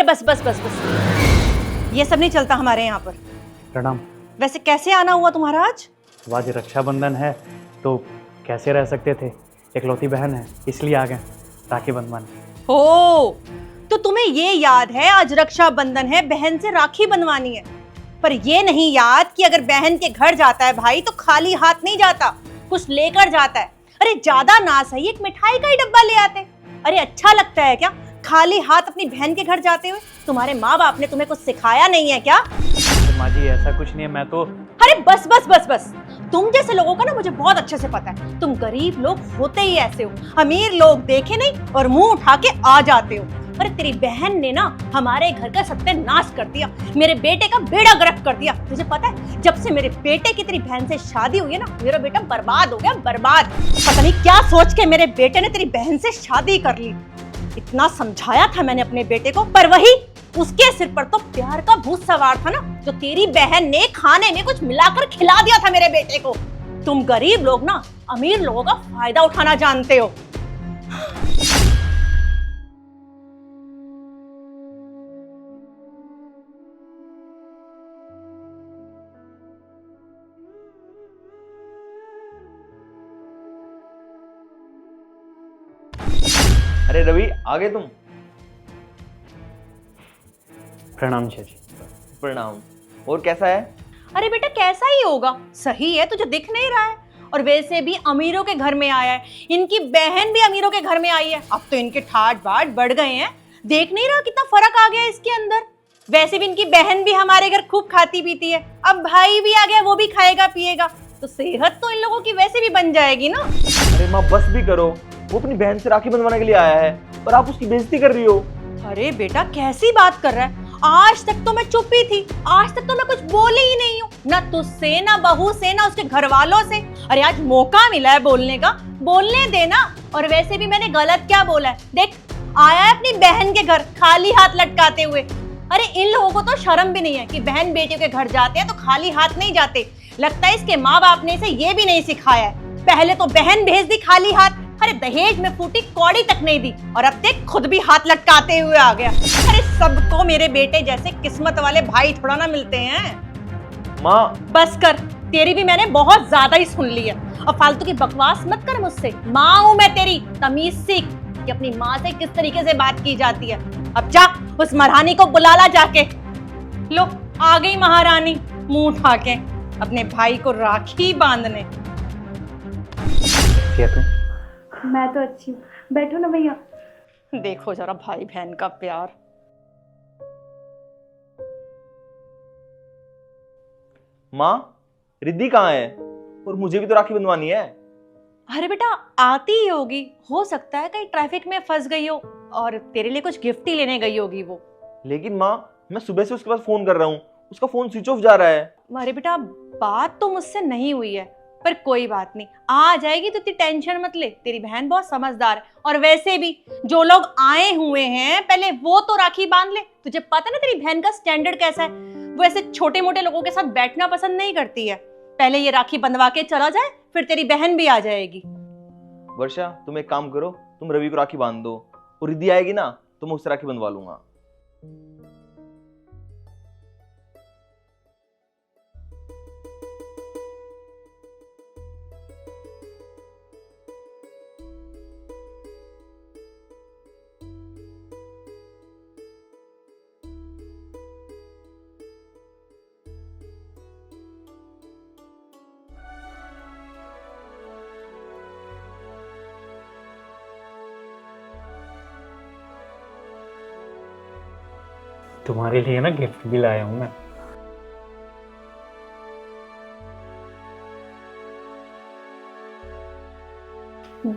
बस बस बस बस, ये सब नहीं चलता हमारे यहाँ पर। प्रणाम। वैसे कैसे आना हुआ तुम्हारा आज? आज रक्षाबंधन है तो कैसे रह सकते थे, इकलौती बहन है इसलिए आ गए राखी बंधवाने। हो, तो तुम्हें ये याद है आज रक्षाबंधन है, बहन से राखी बंधवानी है, पर ये नहीं याद कि अगर बहन के घर जाता है भाई तो खाली हाथ नहीं जाता, कुछ लेकर जाता है। अरे ज्यादा ना सही एक मिठाई का ही डब्बा ले आते। अरे अच्छा लगता है क्या खाली हाथ अपनी बहन के घर जाते हुए? तुम्हारे माँ बाप ने तुम्हें कुछ सिखाया नहीं है क्या? माँ जी ऐसा कुछ नहीं है, मैं तो। अरे बस बस बस बस, तुम जैसे लोगों का ना मुझे बहुत अच्छे से पता है। तुम गरीब लोग होते ही ऐसे हो, अमीर लोग देखे नहीं और मुंह उठा के आ जाते हो। अरे तेरी बहन ने ना हमारे घर का सत्यानाश कर दिया, मेरे बेटे का बेड़ा गर्क कर दिया। तुझे पता है जब से मेरे बेटे की तेरी बहन से शादी हुई है ना, मेरा बेटा बर्बाद हो गया, बर्बाद। पता नहीं क्या सोच के मेरे बेटे ने तेरी बहन से शादी कर ली। इतना समझाया था मैंने अपने बेटे को, पर वही उसके सिर पर तो प्यार का भूत सवार था ना, जो तेरी बहन ने खाने में कुछ मिलाकर खिला दिया था मेरे बेटे को। तुम गरीब लोग ना अमीर लोगों का फायदा उठाना जानते हो। अरे रवि, आ गए तुम? प्रणाम चाची। प्रणाम। और कैसा है? अरे बेटा कैसा ही होगा, सही है, तुझे दिख नहीं रहा है। और वैसे भी अमीरों के घर में आया है, इनकी बहन भी अमीरों के घर में आई है। अब तो इनके ठाट बाट बढ़ गए हैं, देख नहीं रहा कितना फर्क आ गया है इसके अंदर। वैसे भी इनकी बहन भी हमारे घर खूब खाती पीती है, अब भाई भी आ गया, वो भी खाएगा पिएगा, तो सेहत तो इन लोगों की वैसे भी बन जाएगी ना। अरे माँ बस भी करो, वो अपनी बहन से राखी बंधवाने के लिए आया है और आप उसकी बेइज्जती कर रही हो। अरे बेटा कैसी बात कर रहा है, आज तक तो मैं चुप ही थी, आज तक तो मैं कुछ बोली ही नहीं हूँ, ना तुझसे ना बहू से ना उसके घर वालों से। अरे आज मौका मिला है बोलने का, बोलने देना। और वैसे भी मैंने गलत क्या बोला है? देख आया है अपनी बहन के घर खाली हाथ लटकाते हुए। अरे इन लोगों को तो शर्म भी नहीं है कि बहन बेटियों के घर जाते हैं तो खाली हाथ नहीं जाते। लगता है इसके माँ बाप ने इसे ये भी नहीं सिखाया है। पहले तो बहन भेज दी खाली हाथ, अरे दहेज में फूटी कौड़ी तक नहीं दी, और अब देख खुद भी हाथ लटकाते हुए आ गया। अरे सबको मेरे बेटे जैसे किस्मत वाले भाई थोड़ा ना मिलते हैं। माँ बस कर, तेरी भी मैंने बहुत ज्यादा ही सुन ली है। और फालतू की बकवास मत कर मुझसे, माँ हूं मैं तेरी, तमीज सीख कि अपनी माँ से किस तरीके से बात की जाती है। अब जा उस महारानी को बुला ला जाके। लो आ गई महारानी मुंह उठा के अपने भाई को राखी बांधने। क्या तुम? मैं तो अच्छी हूँ, बैठो ना भैया। देखो जरा भाई बहन का प्यार। माँ, रिद्धि कहाँ है? और मुझे भी तो राखी बंधवानी है। अरे बेटा आती ही होगी, हो सकता है कहीं ट्रैफिक में फंस गई हो और तेरे लिए कुछ गिफ्ट ही लेने गई होगी वो। लेकिन माँ, मैं सुबह से उसके पास फोन कर रहा हूँ, उसका फोन स्विच ऑफ जा रहा है। अरे बेटा बात तो मुझसे नहीं हुई है, पर कोई बात नहीं, आ जाएगी तो इतनी टेंशन मत ले, तेरी बहन बहुत समझदार है। और वैसे भी जो लोग आए हुए हैं पहले वो तो राखी बांध ले। तुझे पता ना तेरी बहन का स्टैंडर्ड कैसा है, वो ऐसे छोटे मोटे लोगों के साथ बैठना पसंद नहीं करती है। पहले ये राखी बंधवा के चला जाए, फिर तेरी बहन भी आ जाएगी। वर्षा, तुम एक काम करो, तुम रवि को राखी बांध दो, और रिद्धि आएगी ना तो मैं उससे राखी बंधवा लूंगा। तुम्हारे लिए ना गिफ्ट भी लाया हूँ मैं।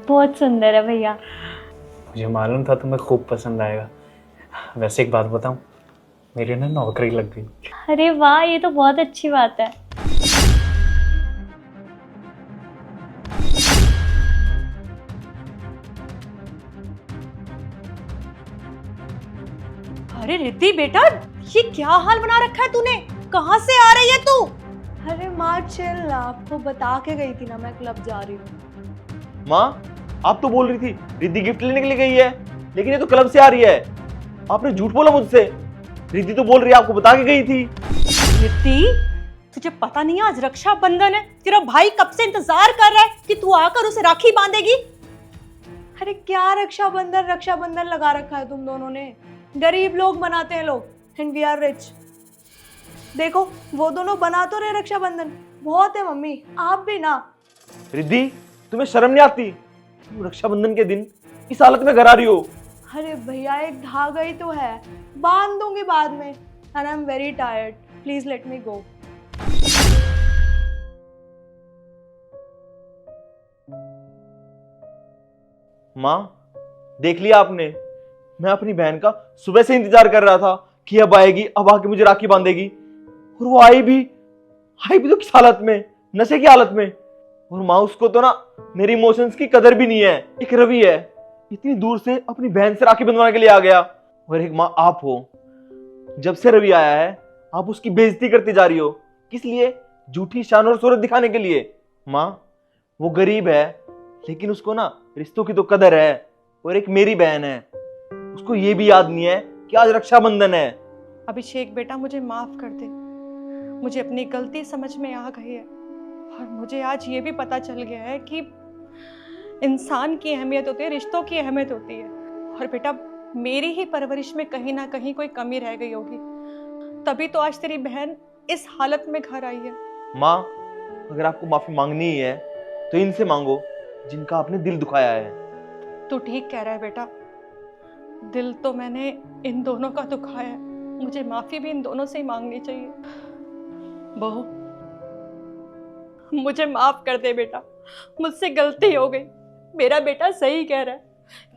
बहुत सुंदर है भैया। मुझे मालूम था तुम्हें खूब पसंद आएगा। वैसे एक बात बताऊं, मेरी ना नौकरी लग गई। अरे वाह, ये तो बहुत अच्छी बात है। अरे रिद्धि बेटा ये क्या हाल बना रखा है तूने, कहाँ से आ रही है तू? अरे माँ चिल, आपको बता के गई थी ना मैं क्लब जा रही हूँ। माँ, आप तो बोल रही थी रिद्धि गिफ्ट लेने के लिए गई है, लेकिन ये तो क्लब से आ रही है। आपने झूठ बोला मुझसे। रिद्धि तो बोल रही है आपको बता के गई थी। रिद्धि, तुझे पता नहीं है आज रक्षाबंधन है? तेरा भाई कब से इंतजार कर रहा है कि तू आकर उसे राखी बांधेगी। अरे क्या रक्षाबंधन लगा रखा है तुम दोनों ने। गरीब लोग बनाते हैं लोग, एंड वी आर रिच। देखो वो दोनों बना तो रहे रक्षाबंधन, बहुत है मम्मी, आप भी ना। रिद्धि, तुम्हें शर्म नहीं आती? तुम रक्षाबंधन के दिन इस हालत में घर आ रही हो। अरे भैया एक धागा ही तो है, बांध दूंगी बाद में। And I am very tired, please let me go. माँ, देख लिया आपने, मैं अपनी बहन का सुबह से इंतजार कर रहा था कि अब आएगी, अब आके मुझे राखी बांधेगी। और वो आई भी तो किस हालत में, नशे की हालत में। और माँ, उसको तो ना मेरे इमोशंस की कदर भी नहीं है। एक रवि है, इतनी दूर से अपनी बहन से राखी बंधवाने के लिए आ गया। और एक माँ आप हो, जब से रवि आया है आप उसकी बेइज्जती करती जा रही हो। किस लिए? झूठी शान और शोहरत दिखाने के लिए। माँ, वो गरीब है लेकिन उसको ना रिश्तों की तो कदर है। और एक मेरी बहन है, उसको ये भी याद नहीं है कि आज रक्षाबंधन है। अभिषेक बेटा, मुझे माफ कर दे। मुझे अपनी गलती समझ में आ गई है और मुझे आज ये भी पता चल गया है कि इंसान की अहमियत होती है, रिश्तों की अहमियत होती है। और बेटा, मेरी ही परवरिश में कहीं ना कहीं कोई कमी रह गई होगी, तभी तो आज तेरी बहन इस हालत में घर आई है। माँ, अगर आपको माफी मांगनी ही है तो इनसे मांगो जिनका आपने दिल दुखाया है। तू ठीक कह रहा है बेटा, दिल तो मैंने इन दोनों का दुखाया है, मुझे माफी भी इन दोनों से ही मांगनी चाहिए। बहू, मुझे माफ कर दे बेटा, मुझसे गलती हो गई। मेरा बेटा सही कह रहा है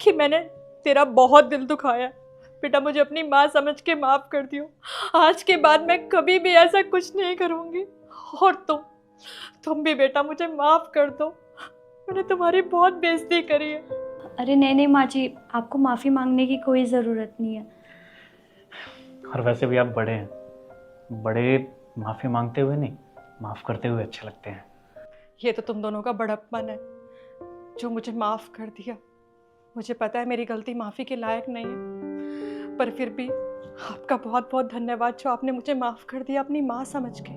कि मैंने तेरा बहुत दिल दुखाया है। बेटा, मुझे अपनी माँ समझ के माफ कर दियो। आज के बाद मैं कभी भी ऐसा कुछ नहीं करूँगी। और तुम भी बेटा मुझे माफ कर दो, मैंने तुम्हारी बहुत बेइज्जती करी है। अरे नहीं माँ जी, आपको माफ़ी मांगने की कोई ज़रूरत नहीं है। और वैसे भी आप बड़े हैं, बड़े माफ़ी मांगते हुए नहीं, माफ़ करते हुए अच्छे लगते हैं। ये तो तुम दोनों का बड़प्पन है जो मुझे माफ कर दिया। मुझे पता है मेरी गलती माफ़ी के लायक नहीं है, पर फिर भी आपका बहुत बहुत धन्यवाद जो आपने मुझे माफ़ कर दिया अपनी माँ समझ के।